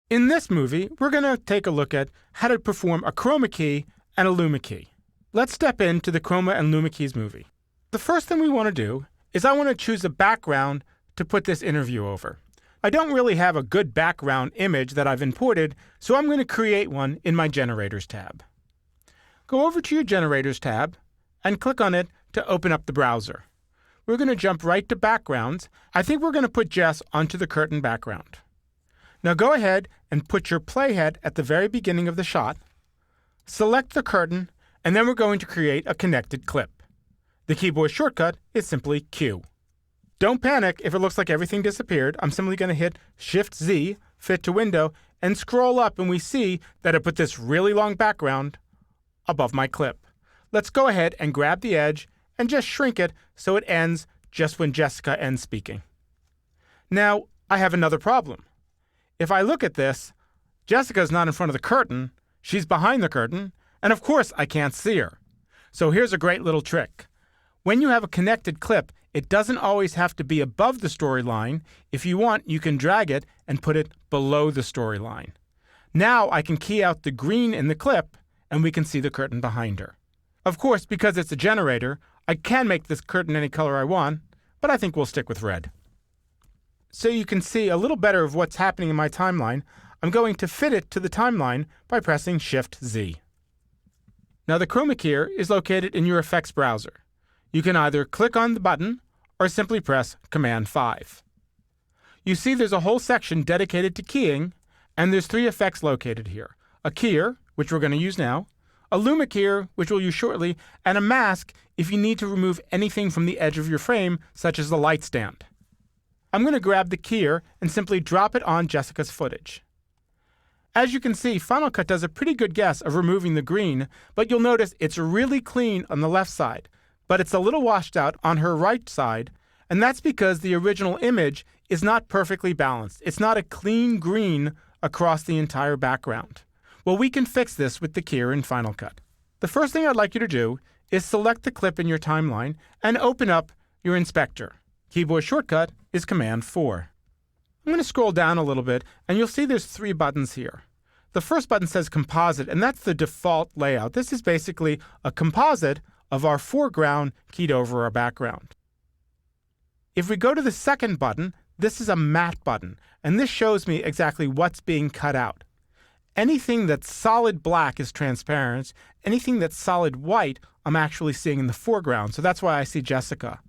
In this movie, we're going to take a look at how to perform a chroma key and a luma key. Let's step into the chroma and luma keys movie. The first thing we want to do is I want to choose a background to put this interview over. I don't really have a good background image that I've imported, so I'm going to create one in my Generators tab. Go over to your Generators tab and click on it to open up the browser. We're going to jump right to Backgrounds. I think we're going to put Jess onto the curtain background. Now go ahead and put your playhead at the very beginning of the shot, select the curtain, and then we're going to create a connected clip. The keyboard shortcut is simply Q. Don't panic if it looks like everything disappeared. I'm simply going to hit Shift-Z, Fit to Window, and scroll up, and we see that it put this really long background above my clip. Let's go ahead and grab the edge and just shrink it so it ends just when Jessica ends speaking. Now, I have another problem. If I look at this, Jessica's not in front of the curtain, she's behind the curtain, and of course I can't see her. So here's a great little trick. When you have a connected clip, it doesn't always have to be above the storyline. If you want, you can drag it and put it below the storyline. Now I can key out the green in the clip, and we can see the curtain behind her. Of course, because it's a generator, I can make this curtain any color I want, but I think we'll stick with red. So you can see a little better of what's happening in my timeline, I'm going to fit it to the timeline by pressing Shift-Z. Now the chroma key is located in your effects browser. You can either click on the button or simply press Command-5. You see there's a whole section dedicated to keying, and there's 3 effects located here. A keyer, which we're going to use now, a luma keyer, which we'll use shortly, and a mask if you need to remove anything from the edge of your frame, such as the light stand. I'm going to grab the keyer and simply drop it on Jessica's footage. As you can see, Final Cut does a pretty good guess of removing the green, but you'll notice it's really clean on the left side, but it's a little washed out on her right side, and that's because the original image is not perfectly balanced. It's not a clean green across the entire background. Well, we can fix this with the keyer in Final Cut. The first thing I'd like you to do is select the clip in your timeline and open up your inspector. Keyboard shortcut is Command-4. I'm going to scroll down a little bit, and you'll see there's 3 buttons here. The first button says Composite, and that's the default layout. This is basically a composite of our foreground keyed over our background. If we go to the second button, this is a matte button, and this shows me exactly what's being cut out. Anything that's solid black is transparent. Anything that's solid white, I'm actually seeing in the foreground, so that's why I see Jessica.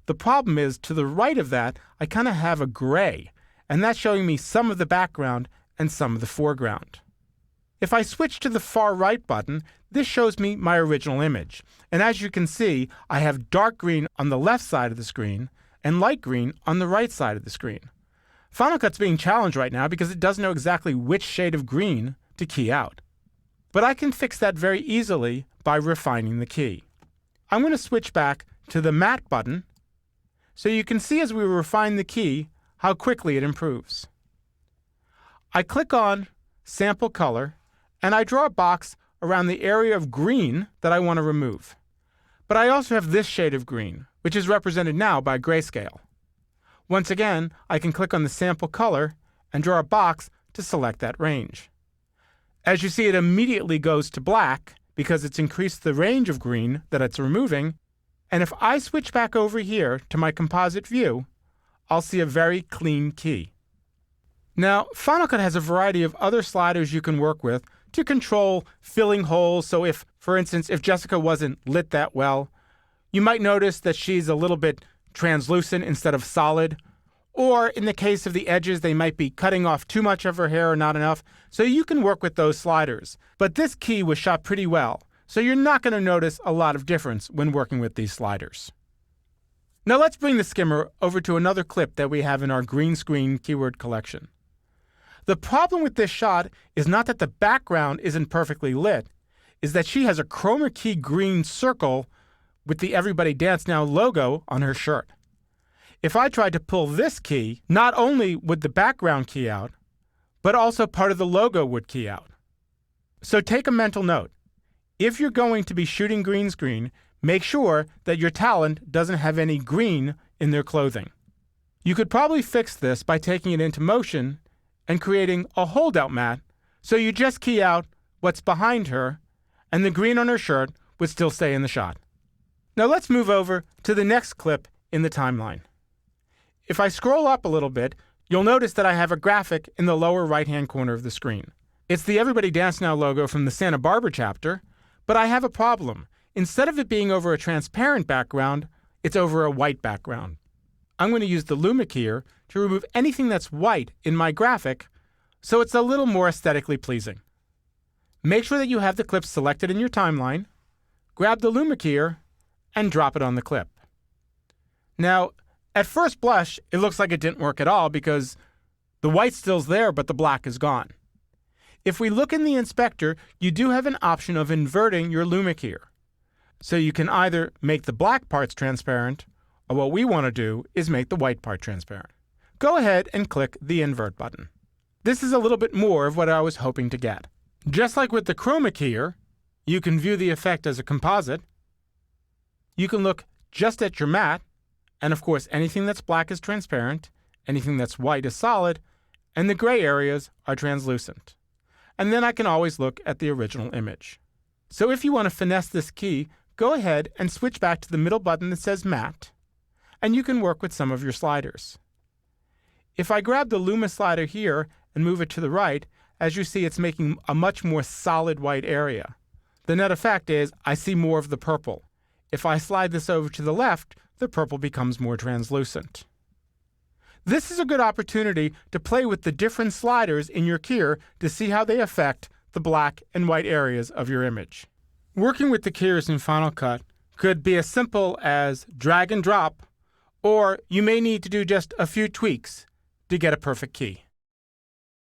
The problem is, to the right of that, I kind of have a gray, and that's showing me some of the background and some of the foreground. If I switch to the far right button, this shows me my original image. And as you can see, I have dark green on the left side of the screen and light green on the right side of the screen. Final Cut's being challenged right now because it doesn't know exactly which shade of green to key out. But I can fix that very easily by refining the key. I'm going to switch back to the matte button so you can see as we refine the key how quickly it improves. I click on Sample Color and I draw a box around the area of green that I want to remove. But I also have this shade of green, which is represented now by grayscale. Once again, I can click on the Sample Color and draw a box to select that range. As you see, it immediately goes to black because it's increased the range of green that it's removing. And if I switch back over here to my composite view, I'll see a very clean key. Now, Final Cut has a variety of other sliders you can work with to control filling holes. So if, for instance, if Jessica wasn't lit that well, you might notice that she's a little bit translucent instead of solid. Or in the case of the edges, they might be cutting off too much of her hair or not enough. So you can work with those sliders. But this key was shot pretty well, so you're not going to notice a lot of difference when working with these sliders. Now let's bring the skimmer over to another clip that we have in our green screen keyword collection. The problem with this shot is not that the background isn't perfectly lit, is that she has a chroma key green circle with the Everybody Dance Now logo on her shirt. If I tried to pull this key, not only would the background key out, but also part of the logo would key out. So take a mental note. If you're going to be shooting green screen, make sure that your talent doesn't have any green in their clothing. You could probably fix this by taking it into motion and creating a holdout matte, so you just key out what's behind her, and the green on her shirt would still stay in the shot. Now let's move over to the next clip in the timeline. If I scroll up a little bit, you'll notice that I have a graphic in the lower right-hand corner of the screen. It's the Everybody Dance Now logo from the Santa Barbara chapter, but I have a problem. Instead of it being over a transparent background, it's over a white background. I'm going to use the Luma keyer to remove anything that's white in my graphic so it's a little more aesthetically pleasing. Make sure that you have the clip selected in your timeline, grab the Luma keyer, and drop it on the clip. Now, at first blush, it looks like it didn't work at all because the white still's there, but the black is gone. If we look in the inspector, you do have an option of inverting your Luma keyer. So you can either make the black parts transparent, or what we want to do is make the white part transparent. Go ahead and click the invert button. This is a little bit more of what I was hoping to get. Just like with the chroma keyer, you can view the effect as a composite. You can look just at your matte, and of course anything that's black is transparent, anything that's white is solid, and the gray areas are translucent. And then I can always look at the original image. So if you want to finesse this key, go ahead and switch back to the middle button that says Matte, and you can work with some of your sliders. If I grab the Luma slider here and move it to the right, as you see, it's making a much more solid white area. The net effect is I see more of the purple. If I slide this over to the left, the purple becomes more translucent. This is a good opportunity to play with the different sliders in your keyer to see how they affect the black and white areas of your image. Working with the keyers in Final Cut could be as simple as drag and drop, or you may need to do just a few tweaks to get a perfect key.